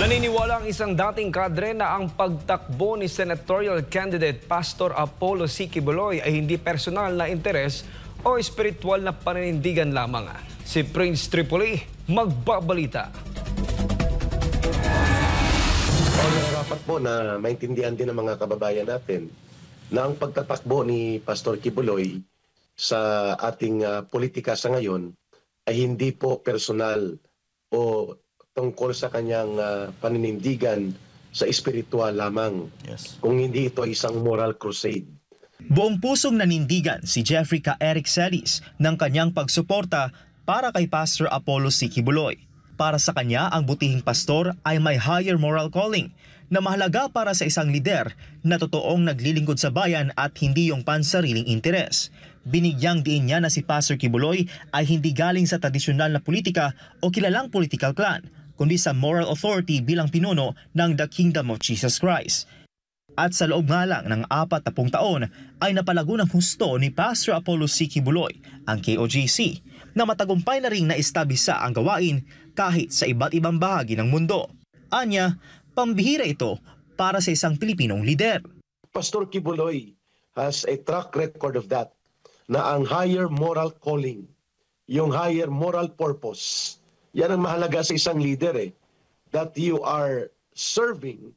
Naniniwala ang isang dating kadre na ang pagtakbo ni senatorial candidate Pastor Apollo C. Quiboloy ay hindi personal na interes o espiritual na paninindigan lamang. Si Prince Tripoli magbabalita. Dapat po na maintindihan din ng mga kababayan natin na ang pagtatakbo ni Pastor Quiboloy sa ating politika sa ngayon ay hindi po personal o tungkol sa kanyang paninindigan sa espiritual lamang. Kung hindi ito isang moral crusade. Buong pusong nanindigan si Jeffrey K. Eric Celis ng kanyang pagsuporta para kay Pastor Apollo C. Quiboloy. Para sa kanya, ang butihing pastor ay may higher moral calling na mahalaga para sa isang lider na totoong naglilingkod sa bayan at hindi yung pansariling interes. Binigyang diin niya na si Pastor Quiboloy ay hindi galing sa tradisyonal na politika o kilalang political clan, kundi sa moral authority bilang pinuno ng The Kingdom of Jesus Christ. At sa loob nga lang ng 40 taon ay napalago ng husto ni Pastor Apollo C. Quiboloy, ang KOJC, na matagumpay na ring naistabisa ang gawain kahit sa iba't ibang bahagi ng mundo. Anya, pambihira ito para sa isang Pilipinong lider. Pastor Quiboloy has a track record of that, na ang higher moral calling, yung higher moral purpose, yan ang mahalaga sa isang leader that you are serving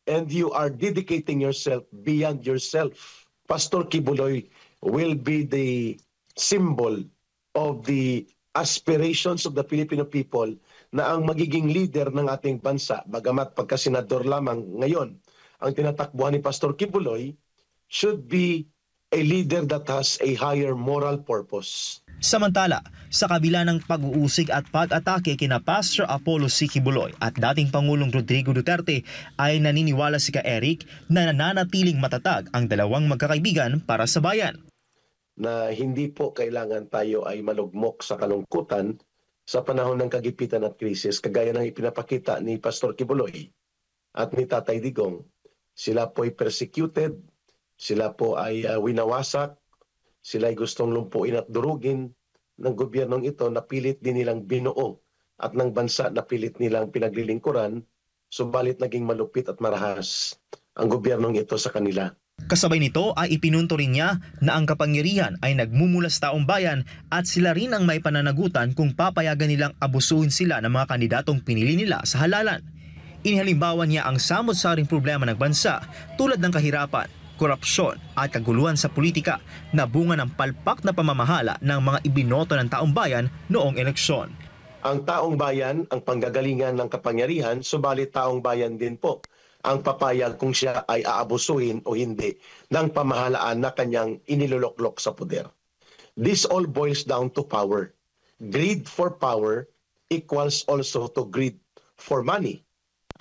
and you are dedicating yourself beyond yourself. Pastor Quiboloy will be the symbol of the aspirations of the Filipino people na ang magiging leader ng ating bansa, bagamat pagkasenador lamang ngayon, ang tinatakbuhan ni Pastor Quiboloy should be a leader that has a higher moral purpose. Samantala, sa kabila ng pag-uusig at pag-atake kina Pastor Apollo C. Quiboloy at dating Pangulong Rodrigo Duterte, ay naniniwala si Ka Eric na nananatiling matatag ang dalawang magkakaibigan para sa bayan. Na hindi po kailangan tayo ay malugmok sa kalungkutan sa panahon ng kagipitan at krisis, kagaya ng ipinapakita ni Pastor Quiboloy at ni Tatay Digong. Sila po ay persecuted, sila po ay winawasak, sila ay gustong lumpuin at durugin ng gobyernong ito na pilit din nilang binuo at ng bansa na pilit nilang pinaglilingkuran, subalit naging malupit at marahas ang gobyernong ito sa kanila. Kasabay nito ay ipinunto rin niya na ang kapangyarihan ay nagmumula sa taong bayan at sila rin ang may pananagutan kung papayagan nilang abusuhin sila ng mga kandidatong pinili nila sa halalan. Inihalimbawa niya ang samot-saring problema ng bansa tulad ng kahirapan, korupsyon at kaguluhan sa politika na bunga ng palpak na pamamahala ng mga ibinoto ng taong bayan noong eleksyon. Ang taong bayan ang panggagalingan ng kapangyarihan, subalit taong bayan din po ang papayag kung siya ay aabusuhin o hindi ng pamahalaan na kanyang iniloloklok sa poder. This all boils down to power. Greed for power equals also to greed for money.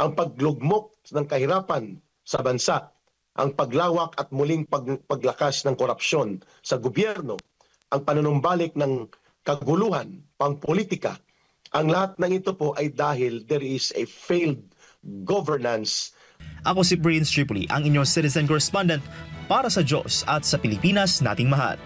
Ang paglugmok ng kahirapan sa bansa, ang paglawak at muling paglakas ng korupsyon sa gobyerno, ang panunumbalik ng kaguluhan, pangpolitika, ang lahat ng ito po ay dahil there is a failed governance. Ako si Prince Tripoli, ang inyong citizen correspondent para sa Diyos at sa Pilipinas nating mahal.